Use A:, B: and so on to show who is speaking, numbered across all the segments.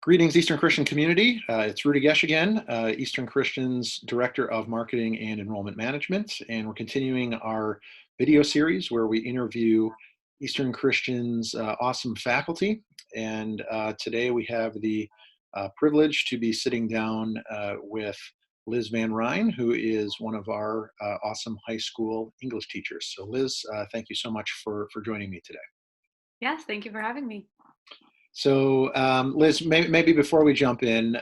A: Greetings, Eastern Christian community. It's Rudy Gesh again, Eastern Christian's Director of Marketing and Enrollment Management. And we're continuing our video series where we interview Eastern Christian's awesome faculty. And today we have the privilege to be sitting down with Liz Van Ryn, who is one of our awesome high school English teachers. So Liz, thank you so much for joining me today.
B: Yes, thank you for having me.
A: So, Liz, maybe before we jump in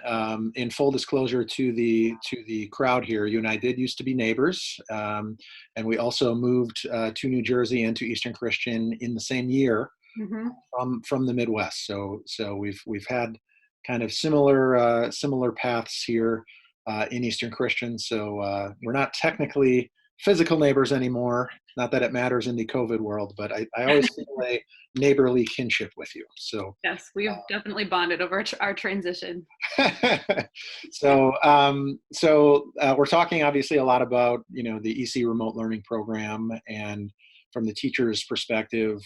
A: full disclosure to the crowd here, you and I did used to be neighbors, and we also moved to New Jersey and to Eastern Christian in the same year from the Midwest. So we've had kind of similar paths here in Eastern Christian. So we're not technically physical neighbors anymore. Not that it matters in the COVID world, but I always feel a neighborly kinship with you. So
B: yes, we've definitely bonded over our transition.
A: So we're talking obviously a lot about the EC remote learning program, and from the teacher's perspective,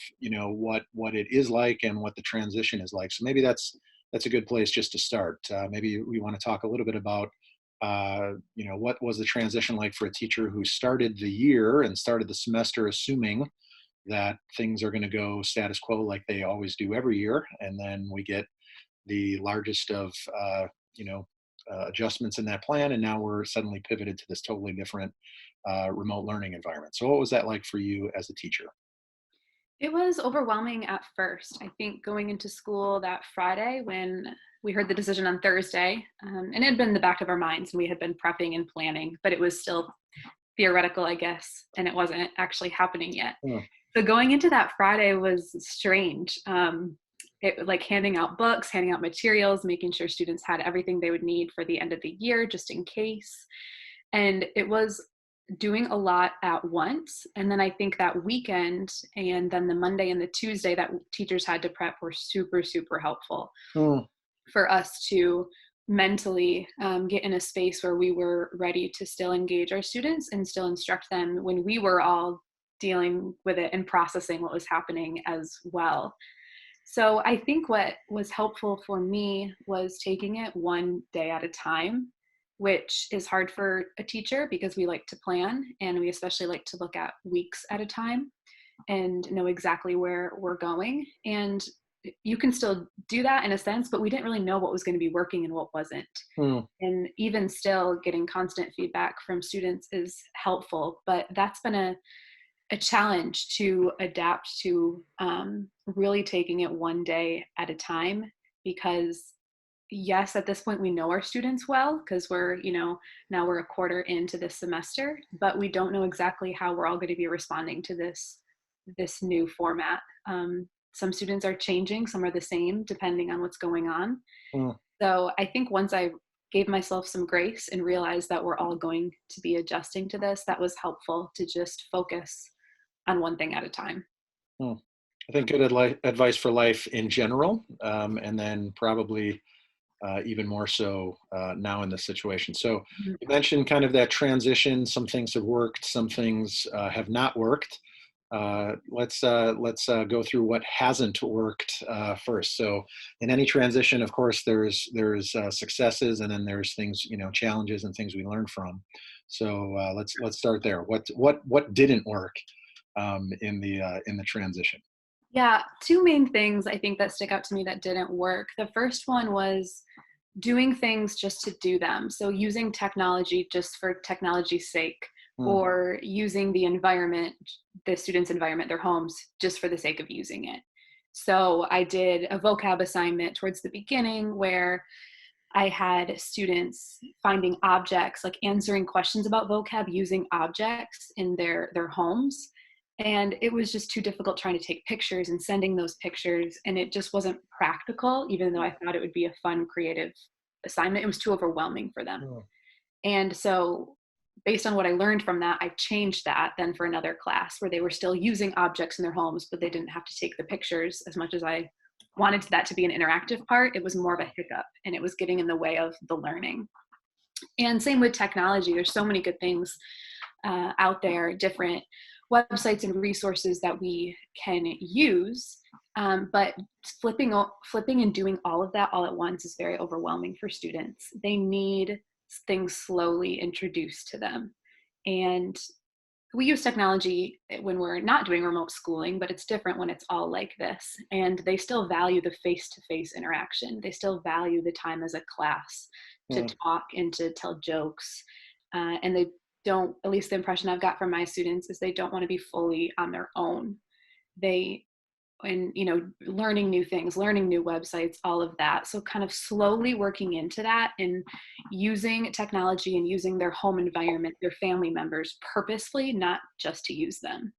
A: what it is like and what the transition is like. So maybe that's a good place just to start. Maybe we want to talk a little bit about what was the transition like for a teacher who started the year and started the semester assuming that things are going to go status quo like they always do every year, and then we get the largest of adjustments in that plan, and now we're suddenly pivoted to this totally different remote learning environment. So what was that like for you as a teacher?
B: It was overwhelming at first. I think going into school that Friday when we heard the decision on Thursday, and it had been in the back of our minds and we had been prepping and planning, but it was still theoretical, I guess, and it wasn't actually happening yet. So going into that Friday was strange. It like handing out books, handing out materials, making sure students had everything they would need for the end of the year, just in case. And it was doing a lot at once. And then I think that weekend and then the Monday and the Tuesday that teachers had to prep were super, super helpful for us to mentally get in a space where we were ready to still engage our students and still instruct them when we were all dealing with it and processing what was happening as well. So I think what was helpful for me was taking it one day at a time, which is hard for a teacher because we like to plan and we especially like to look at weeks at a time and know exactly where we're going. And you can still do that in a sense, but we didn't really know what was going to be working and what wasn't. And even still getting constant feedback from students is helpful, but that's been a challenge to adapt to really taking it one day at a time, because yes, at this point we know our students well because we're, now we're a quarter into this semester, but we don't know exactly how we're all going to be responding to this new format. Some students are changing, some are the same depending on what's going on. So I think once I gave myself some grace and realized that we're all going to be adjusting to this, that was helpful to just focus on one thing at a time.
A: I think good advice for life in general, and then probably even more so now in this situation. So you mentioned kind of that transition. Some things have worked, some things have not worked. Let's go through what hasn't worked first. So in any transition, of course, there's successes, and then there's things, challenges and things we learn from. So let's start there. What didn't work in the transition?
B: Yeah, two main things I think that stick out to me that didn't work. The first one was doing things just to do them. So using technology just for technology's sake, or using the environment, the students' environment, their homes, just for the sake of using it. So I did a vocab assignment towards the beginning where I had students finding objects, like answering questions about vocab using objects in their homes. And it was just too difficult trying to take pictures and sending those pictures. And it just wasn't practical, even though I thought it would be a fun, creative assignment. It was too overwhelming for them. And so based on what I learned from that, I changed that then for another class where they were still using objects in their homes, but they didn't have to take the pictures as much as I wanted that to be an interactive part. It was more of a hiccup and it was getting in the way of the learning. And same with technology. There's so many good things out there, different websites and resources that we can use. But flipping and doing all of that all at once is very overwhelming for students. They need things slowly introduced to them. And we use technology when we're not doing remote schooling, but it's different when it's all like this. And they still value the face-to-face interaction. They still value the time as a class to talk and to tell jokes. And they don't, at least the impression I've got from my students is they don't want to be fully on their own. And learning new things, learning new websites, all of that. So kind of slowly working into that and using technology and using their home environment, their family members purposefully, not just to use them.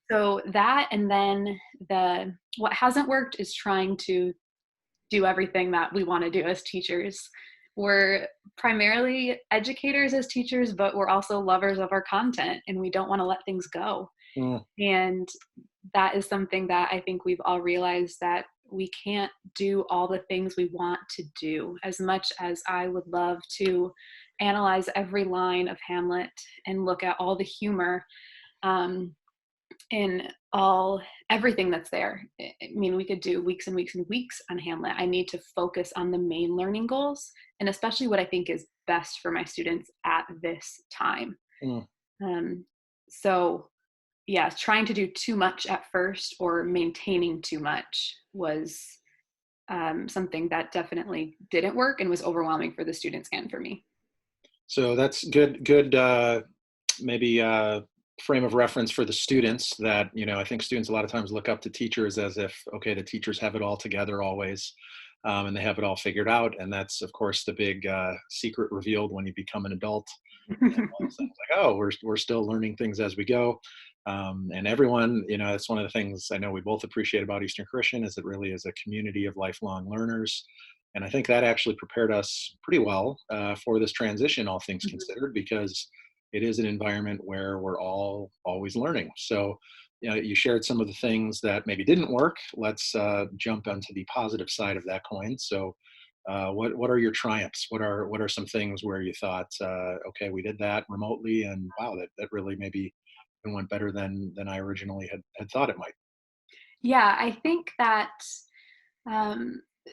B: So that, and then what hasn't worked is trying to do everything that we want to do as teachers. We're primarily educators as teachers, but we're also lovers of our content, and we don't want to let things go. And that is something that I think we've all realized, that we can't do all the things we want to do. As much as I would love to analyze every line of Hamlet and look at all the humor in everything that's there. I mean, we could do weeks and weeks and weeks on Hamlet. I need to focus on the main learning goals, and especially what I think is best for my students at this time. So yeah, trying to do too much at first or maintaining too much was something that definitely didn't work and was overwhelming for the students and for me.
A: So that's good maybe frame of reference for the students, that, I think students a lot of times look up to teachers as if, okay, the teachers have it all together always, and they have it all figured out. And that's, of course, the big secret revealed when you become an adult. And all of a sudden it's like, oh, we're still learning things as we go. And everyone, it's one of the things I know we both appreciate about Eastern Christian, is it really is a community of lifelong learners. And I think that actually prepared us pretty well for this transition, all things considered, because it is an environment where we're all always learning. So, you shared some of the things that maybe didn't work. Let's jump onto the positive side of that coin. So, what are your triumphs? What are some things where you thought, okay, we did that remotely, and wow, that really maybe went better than I originally had thought it might?
B: Yeah, I think that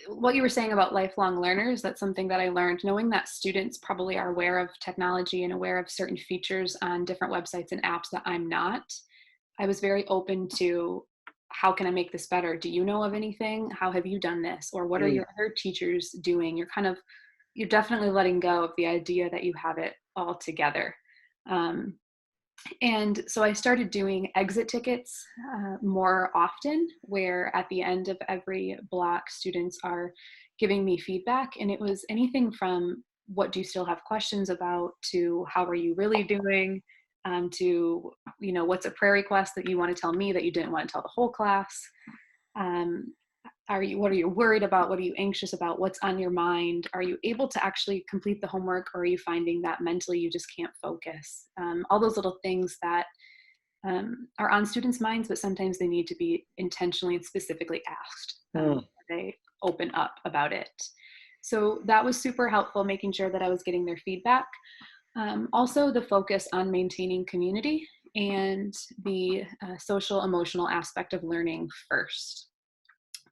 B: what you were saying about lifelong learners, that's something that I learned, knowing that students probably are aware of technology and aware of certain features on different websites and apps that I'm not. I was very open to, how can I make this better? Do you know of anything? How have you done this? Or what are your other teachers doing? You're definitely letting go of the idea that you have it all together. And so I started doing exit tickets more often, where at the end of every block, students are giving me feedback. And it was anything from, what do you still have questions about, to how are you really doing, to, what's a prayer request that you want to tell me that you didn't want to tell the whole class. What are you worried about? What are you anxious about? What's on your mind? Are you able to actually complete the homework, or are you finding that mentally you just can't focus? All those little things that are on students' minds, but sometimes they need to be intentionally and specifically asked. They open up about it. So that was super helpful, making sure that I was getting their feedback. Also, the focus on maintaining community and the social emotional aspect of learning first.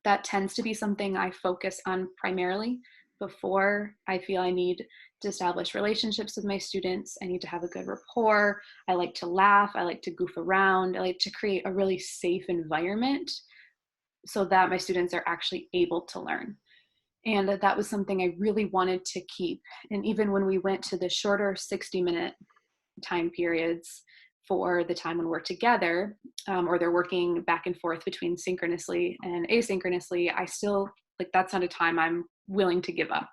B: That tends to be something I focus on primarily before I feel I need to establish relationships with my students. I need to have a good rapport. I like to laugh. I like to goof around. I like to create a really safe environment so that my students are actually able to learn. And that was something I really wanted to keep. And even when we went to the shorter 60-minute time periods for the time when we're together, or they're working back and forth between synchronously and asynchronously, I still, that's not a time I'm willing to give up.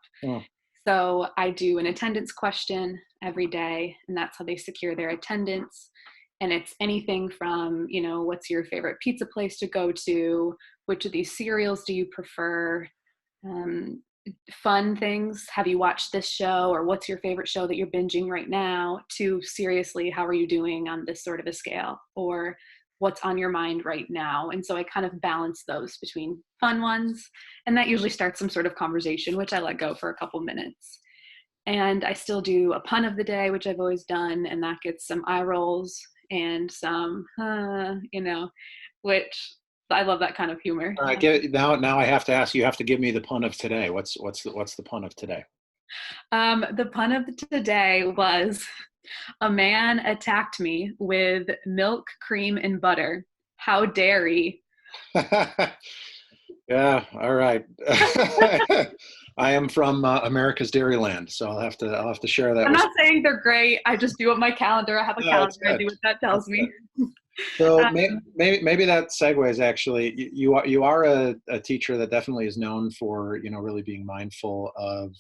B: So I do an attendance question every day, and that's how they secure their attendance. And it's anything from, what's your favorite pizza place to go to? Which of these cereals do you prefer? Fun things. Have you watched this show? Or what's your favorite show that you're binging right now? To seriously, how are you doing on this sort of a scale? Or what's on your mind right now? And so I kind of balance those between fun ones. And that usually starts some sort of conversation, which I let go for a couple minutes. And I still do a pun of the day, which I've always done. And that gets some eye rolls. and some, you know, which I love that kind of humor.
A: All right, now I have to ask, you have to give me the pun of today. What's the pun of today?
B: The pun of today was a man attacked me with milk, cream, and butter. How dare he?
A: Yeah, all right. I am from America's Dairyland, so I'll have to share that
B: I'm
A: with.
B: not saying they're great. I just do it my calendar. I have a
A: No, it's
B: calendar. I
A: good.
B: do what that tells
A: That's good.
B: me.
A: So
B: Um,
A: maybe that segues actually. You are a teacher that definitely is known for really being mindful of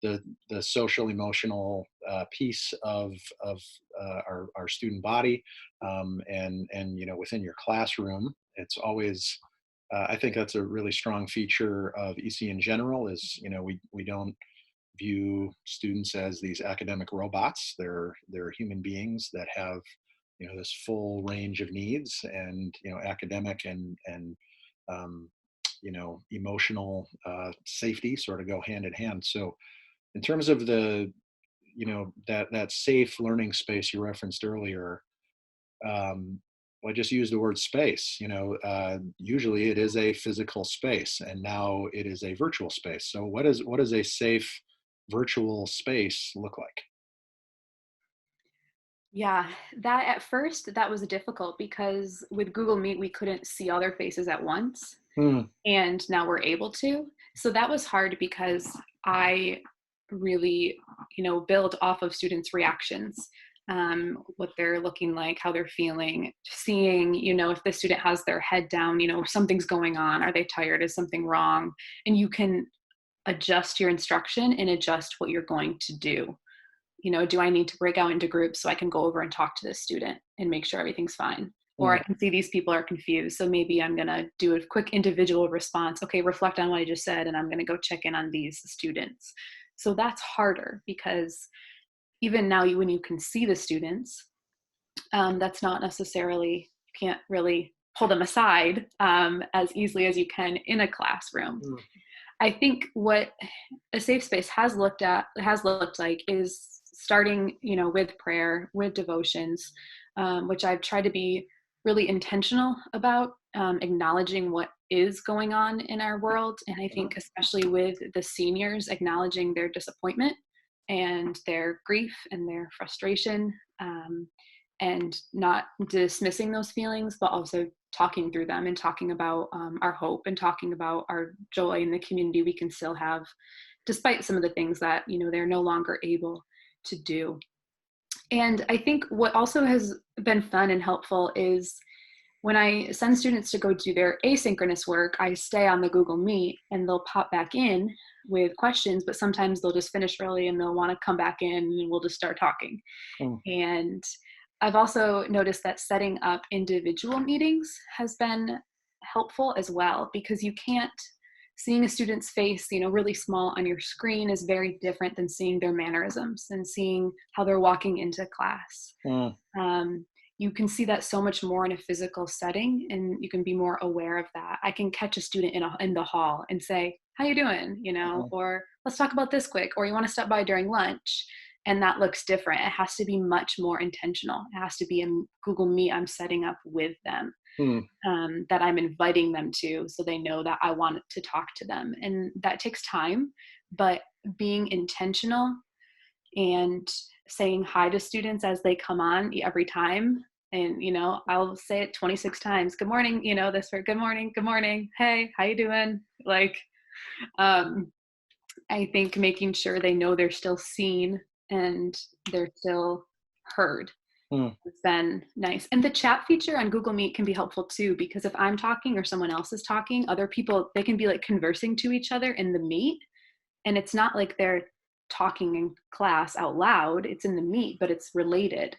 A: the social emotional piece of our student body, and within your classroom. It's always I think that's a really strong feature of EC in general. Is we don't view students as these academic robots. They're human beings that have this full range of needs, and academic and um, emotional safety sort of go hand in hand. So in terms of the that safe learning space you referenced earlier, um, well, I just used the word space. Usually it is a physical space, and now it is a virtual space. So what does a safe virtual space look like?
B: yeah, that at first that was difficult because with Google Meet we couldn't see all their faces at once,
A: Hmm.
B: and now we're able to. So that was hard because I really, build off of students' reactions, what they're looking like, how they're feeling, seeing, if the student has their head down, something's going on. Are they tired? Is something wrong? And you can adjust your instruction and adjust what you're going to do. Do I need to break out into groups so I can go over and talk to this student and make sure everything's fine? Or
A: Hmm.
B: I can see these people are confused. So maybe I'm going to do a quick individual response. Okay, reflect on what I just said, and I'm going to go check in on these students. So that's harder because even now, when you can see the students, that's not necessarily, you can't really pull them aside as easily as you can in a classroom.
A: Hmm.
B: I think what a safe space has looked like is starting, with prayer, with devotions, which I've tried to be really intentional about, acknowledging what is going on in our world. And I think especially with the seniors, acknowledging their disappointment and their grief and their frustration, and not dismissing those feelings, but also talking through them and talking about our hope and talking about our joy in the community we can still have despite some of the things that they're no longer able to do. And I think what also has been fun and helpful is when I send students to go do their asynchronous work, I stay on the Google Meet and they'll pop back in with questions, but sometimes they'll just finish early and they'll want to come back in and we'll just start talking.
A: Hmm.
B: And I've also noticed that setting up individual meetings has been helpful as well, because you can't, seeing a student's face, really small on your screen is very different than seeing their mannerisms and seeing how they're walking into class.
A: Hmm.
B: Um, you can see that so much more in a physical setting, and you can be more aware of that. I can catch a student in the hall and say, how you doing? Or let's talk about this quick, or you want to stop by during lunch. And that looks different. It has to be much more intentional. It has to be in Google Meet I'm setting up with them,
A: Hmm.
B: that I'm inviting them to, so they know that I want to talk to them. And that takes time, but being intentional and saying hi to students as they come on every time. And I'll say it 26 times. Good morning, this for good morning, hey, how you doing? Like, um, I think making sure they know they're still seen and they're still heard
A: Hmm.
B: has been nice. And the chat feature on Google Meet can be helpful too, because if I'm talking or someone else is talking, other people, they can be like conversing to each other in the Meet. And it's not like they're talking in class out loud, it's in the Meet, but it's related.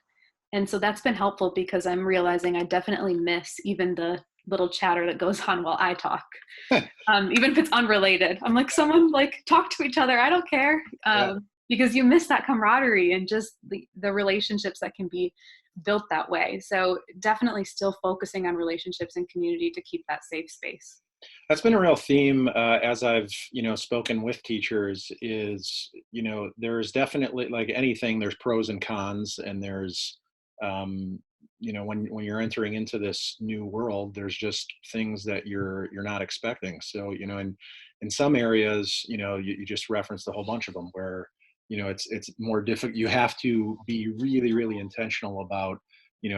B: And so that's been helpful because I'm realizing I definitely miss even the little chatter that goes on while I talk. Even if it's unrelated, I'm like, someone like talk to each other. I don't care.
A: Yeah.
B: Because you miss that camaraderie and just the relationships that can be built that way. So definitely still focusing on relationships and community to keep that safe space.
A: That's been a real theme as I've spoken with teachers. Is there's definitely, like anything, there's pros and cons, and there's when you're entering into this new world, there's just things that you're not expecting. So, in some areas, you just referenced a whole bunch of them where, it's more difficult. You have to be really, really intentional about,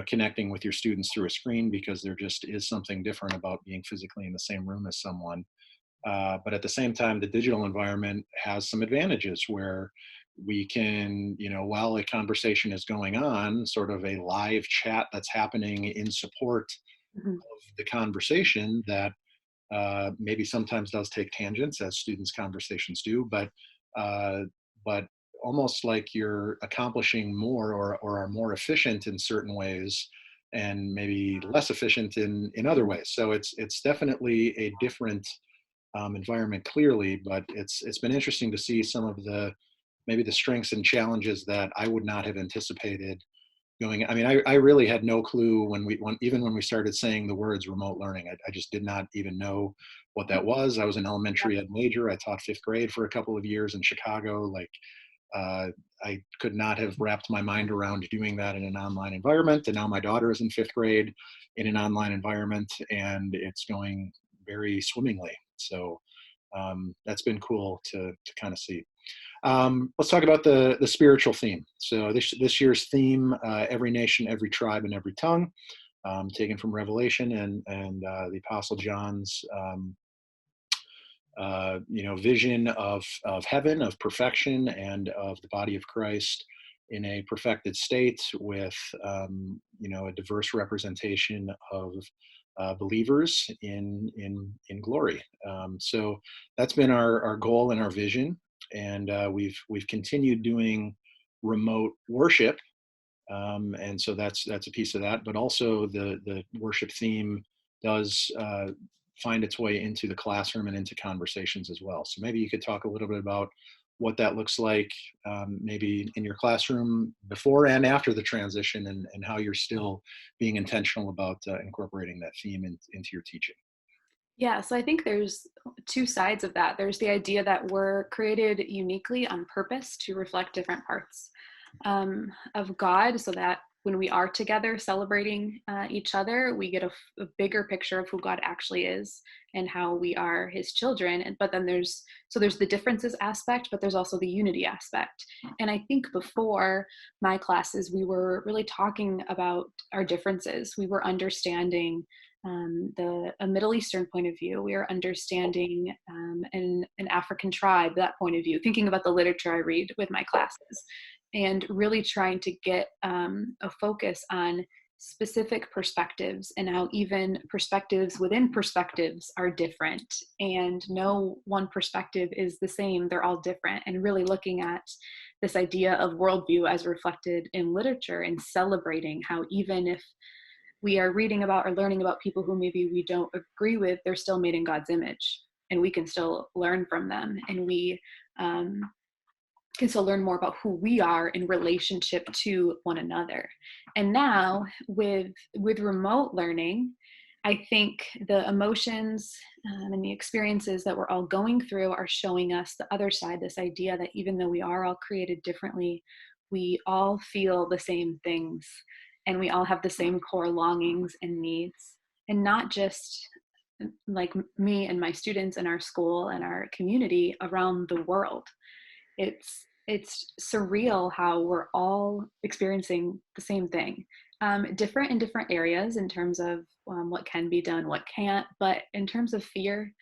A: connecting with your students through a screen, because there just is something different about being physically in the same room as someone. But at the same time, the digital environment has some advantages where we can, while a conversation is going on, sort of a live chat that's happening in support
B: Mhm.
A: of the conversation that maybe sometimes does take tangents, as students' conversations do, uh, but almost like you're accomplishing more, or are more efficient in certain ways, and maybe less efficient in other ways. So it's definitely a different environment, clearly, but it's been interesting to see some of the maybe the strengths and challenges that I would not have anticipated going. I mean, I really had no clue even when we started saying the words remote learning. I just did not even know what that was. I was an
B: Yeah.
A: elementary ed major. I taught fifth grade for a couple of years in Chicago. Like, uh, I could not have wrapped my mind around doing that in an online environment. And now my daughter is in fifth grade in an online environment, and it's going very swimmingly. So that's been cool to kind of see. Let's talk about the spiritual theme. So this year's theme, every nation, every tribe, and every tongue, taken from Revelation and the Apostle John's vision of heaven, of perfection, and of the body of Christ in a perfected state, with a diverse representation of believers in glory. So that's been our goal and our vision, and we've continued doing remote worship, and so that's a piece of that. But also the worship theme does find its way into the classroom and into conversations as well. So maybe you could talk a little bit about what that looks like, maybe in your classroom before and after the transition, and how you're still being intentional about incorporating that theme into your teaching.
B: Yeah, so I think there's two sides of that. There's the idea that we're created uniquely on purpose to reflect different parts of God, so that when we are together celebrating each other, we get a bigger picture of who God actually is and how we are His children. But then there's the differences aspect, but there's also the unity aspect. And I think before my classes, we were really talking about our differences. We were understanding a Middle Eastern point of view. We are understanding an African tribe, that point of view, thinking about the literature I read with my classes, and really trying to get a focus on specific perspectives, and how even perspectives within perspectives are different, and no one perspective is the same. They're all different, and really looking at this idea of worldview as reflected in literature, and celebrating how even if we are reading about or learning about people who maybe we don't agree with, they're still made in God's image, and we can still learn from them, and we um, can still learn more about who we are in relationship to one another. And now with remote learning, I think the emotions and the experiences that we're all going through are showing us the other side, this idea that even though we are all created differently, we all feel the same things, and we all have the same core longings and needs. And not just like me and my students in our school and our community, around the world. It's surreal how we're all experiencing the same thing, different in different areas in terms of what can be done, what can't. But in terms of fear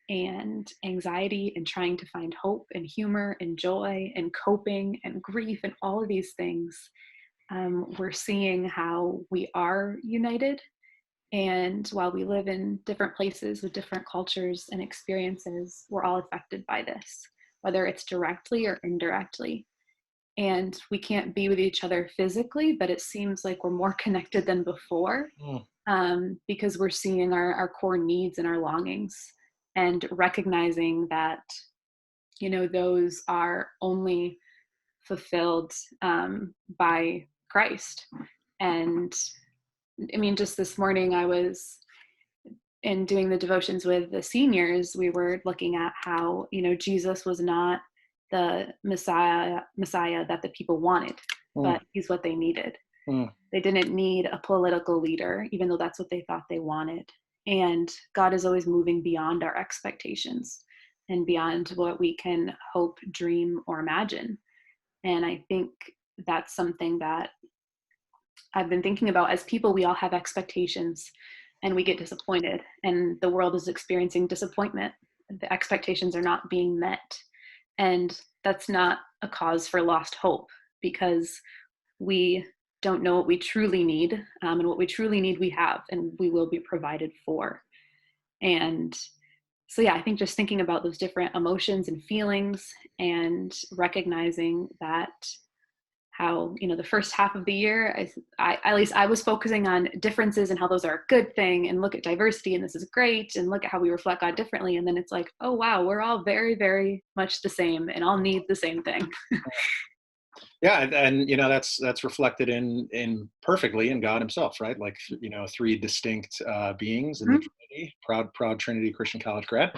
B: and anxiety, and trying to find hope and humor and joy and coping and grief and all of these things, we're seeing how we are united. And while we live in different places with different cultures and experiences, we're all affected by this, whether it's directly or indirectly. And we can't be with each other physically, but it seems like we're more connected than before,
A: Mm.
B: because we're seeing our core needs and our longings, and recognizing that, those are only fulfilled by Christ. And I mean, just this morning, I was in doing the devotions with the seniors. We were looking at how, Jesus was not the Messiah that the people wanted,
A: Mm.
B: but He's what they needed.
A: Mm.
B: They didn't need a political leader, even though that's what they thought they wanted. And God is always moving beyond our expectations and beyond what we can hope, dream, or imagine. And I think that's something that I've been thinking about. As people, we all have expectations and we get disappointed, and the world is experiencing disappointment. The expectations are not being met. And that's not a cause for lost hope, because we don't know what we truly need. And what we truly need, we have, and we will be provided for. And so, yeah, I think just thinking about those different emotions and feelings and recognizing that how, the first half of the year, at least I was focusing on differences and how those are a good thing, and look at diversity and this is great, and look at how we reflect God differently. And then it's like, oh, wow, we're all very, very much the same and all need the same thing.
A: Yeah, and that's reflected in perfectly in God Himself, right? Like, three distinct beings in the Trinity. Proud Trinity Christian College grad.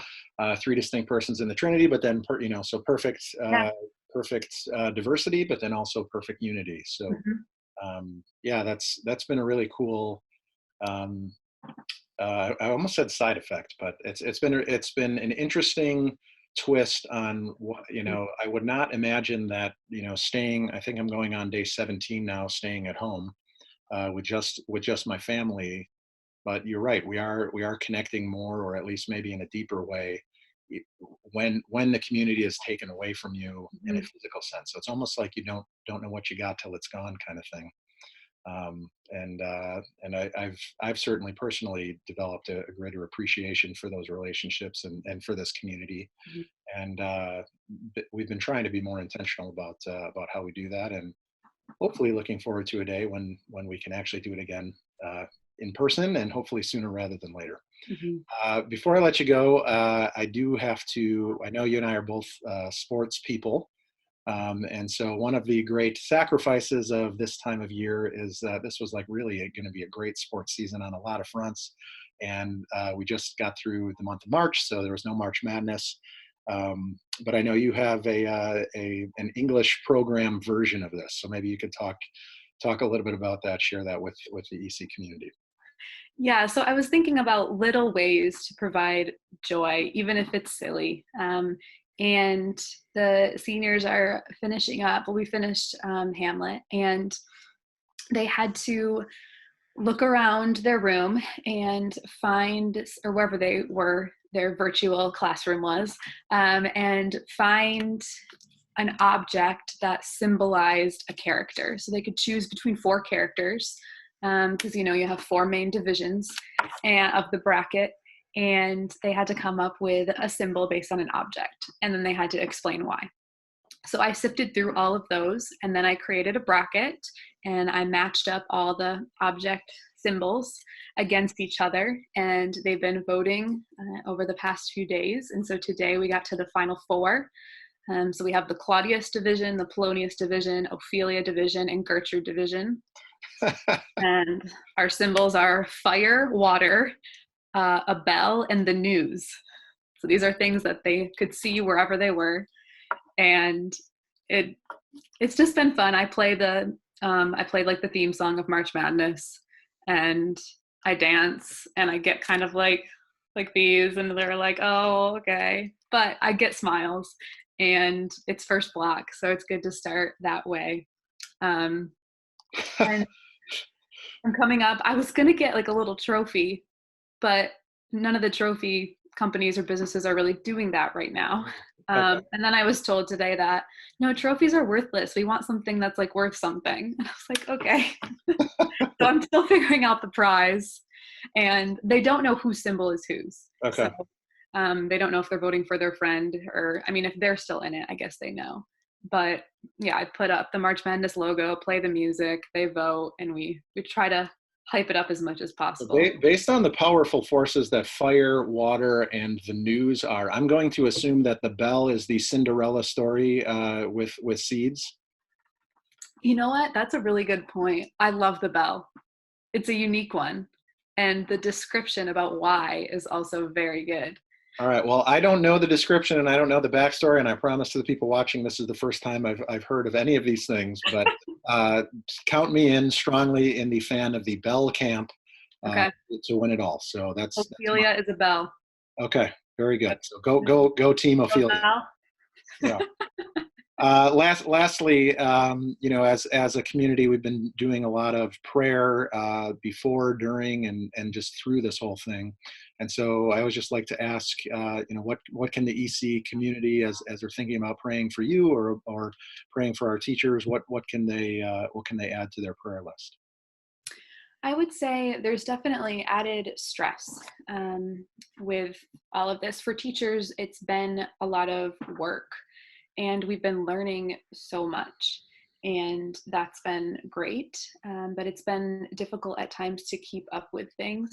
A: Three distinct persons in the Trinity, but then so perfect,
B: Yeah.
A: perfect diversity, but then also perfect unity. So yeah, that's been a really cool. I almost said side effect, but it's been an interesting twist on what, I would not imagine that, staying, I think I'm going on day 17 now, staying at home with just my family. But you're right, we are connecting more, or at least maybe in a deeper way, when the community is taken away from you in a physical sense. So it's almost like you don't know what you got till it's gone, kind of thing. And I've certainly personally developed a greater appreciation for those relationships and for this community. And we've been trying to be more intentional about how we do that, and hopefully looking forward to a day when we can actually do it again in person, and hopefully sooner rather than later. Before I let you go, I do have to. I know you and I are both sports people. And so one of the great sacrifices of this time of year is that this was like really going to be a great sports season on a lot of fronts. And we just got through the month of March, so there was no March Madness. But I know you have an English program version of this, so maybe you could talk a little bit about that, share that with the EC community.
B: Yeah, so I was thinking about little ways to provide joy, even if it's silly. And the seniors are finishing up. Well, we finished Hamlet, and they had to look around their room and find, or wherever they were, their virtual classroom was, and find an object that symbolized a character. So they could choose between 4 characters, because you have 4 main divisions of the bracket, and they had to come up with a symbol based on an object, and then they had to explain why. So I sifted through all of those, and then I created a bracket, and I matched up all the object symbols against each other, and they've been voting over the past few days. And so today we got to the final 4. So we have the Claudius division, the Polonius division, Ophelia division, and Gertrude division. And our symbols are fire, water, a bell, and the news. So these are things that they could see wherever they were. And it's just been fun. I played like the theme song of March Madness, and I dance, and I get kind of like these, and they're like, oh, okay. But I get smiles, and it's first block, so it's good to start that way. And I'm coming up, I was gonna get like a little trophy, but none of the trophy companies or businesses are really doing that right now.
A: Okay.
B: And then I was told today that no, trophies are worthless. We want something that's like worth something. And I was like, okay. So I'm still figuring out the prize, and they don't know whose symbol is whose.
A: Okay.
B: So they don't know if they're voting for their friend, or I mean, if they're still in it, I guess they know. But yeah, I put up the March Madness logo, play the music, they vote, and we try to hype it up as much as possible.
A: Based on the powerful forces that fire, water, and the news are, I'm going to assume that the bell is the Cinderella story with seeds.
B: You know what? That's a really good point. I love the bell. It's a unique one. And the description about why is also very good.
A: All right. Well, I don't know the description and I don't know the backstory, and I promise to the people watching, this is the first time I've heard of any of these things. But uh, count me in strongly in the fan of the Bell camp uh,
B: Okay.
A: to win it all. So that's my,
B: Ophelia Isabel.
A: okay. Very good.
B: Yep.
A: So go team
B: Go
A: Ophelia.
B: Belle.
A: Yeah. Lastly, as a community, we've been doing a lot of prayer before, during, and just through this whole thing. And so I always just like to ask, what can the EC community, as they're thinking about praying for you or praying for our teachers, what can they add to their prayer list?
B: I would say there's definitely added stress with all of this. For teachers, it's been a lot of work, and we've been learning so much. And that's been great, but it's been difficult at times to keep up with things.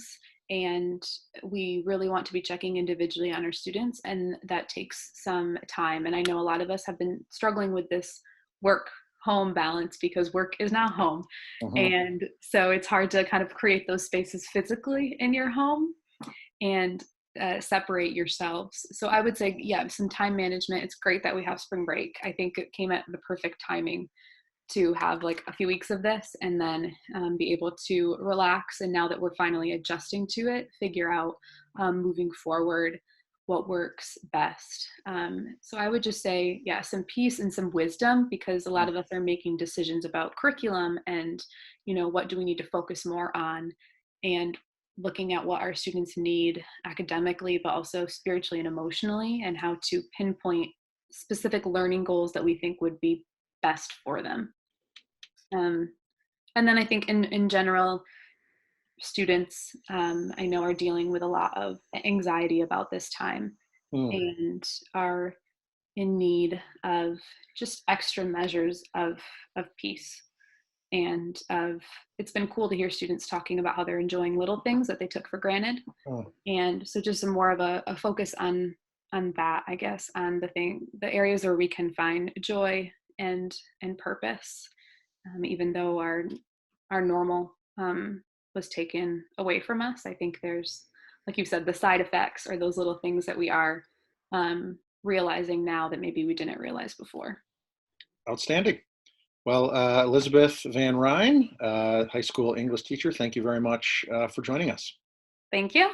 B: And we really want to be checking individually on our students, and that takes some time. And I know a lot of us have been struggling with this work home balance because work is now home.
A: Mhm.
B: And so it's hard to kind of create those spaces physically in your home and separate yourselves. So I would say, yeah, some time management. It's great that we have spring break. I think it came at the perfect timing to have like a few weeks of this and then be able to relax. And now that we're finally adjusting to it, figure out moving forward what works best. So I would just say, yeah, some peace and some wisdom, because a lot of us are making decisions about curriculum and, what do we need to focus more on, and looking at what our students need academically, but also spiritually and emotionally, and how to pinpoint specific learning goals that we think would be best for them. Um, and then I think in general, students I know are dealing with a lot of anxiety about this time
A: Mm.
B: and are in need of just extra measures of peace and of it's been cool to hear students talking about how they're enjoying little things that they took for granted,
A: Mm.
B: and so just some more of a focus on that, I guess, on the areas where we can find joy and purpose, even though our normal was taken away from us. I think there's, like you said, the side effects or those little things that we are realizing now that maybe we didn't realize before.
A: Outstanding. Well, Elizabeth Van Ryn, high school English teacher, thank you very much for joining us.
B: Thank you.